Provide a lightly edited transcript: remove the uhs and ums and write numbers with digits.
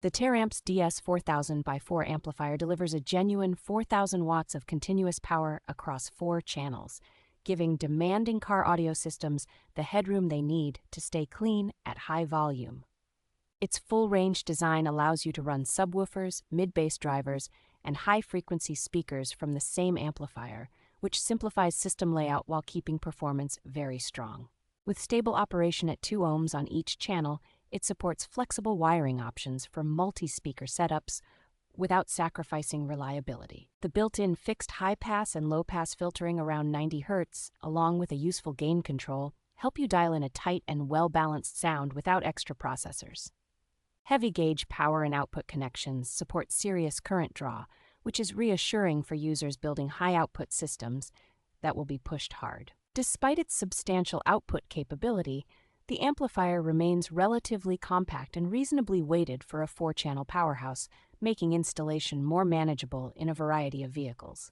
The Taramps DS 4000x4 amplifier delivers a genuine 4,000 watts of continuous power across 4 channels, giving demanding car audio systems the headroom they need to stay clean at high volume. Its full-range design allows you to run subwoofers, mid-bass drivers, and high-frequency speakers from the same amplifier, which simplifies system layout while keeping performance very strong. With stable operation at 2 ohms on each channel, it supports flexible wiring options for multi-speaker setups without sacrificing reliability. The built-in fixed high-pass and low-pass filtering around 90 Hz, along with a useful gain control, help you dial in a tight and well-balanced sound without extra processors. Heavy-gauge power and output connections support serious current draw, which is reassuring for users building high-output systems that will be pushed hard. Despite its substantial output capability, the amplifier remains relatively compact and reasonably weighted for a 4-channel powerhouse, making installation more manageable in a variety of vehicles.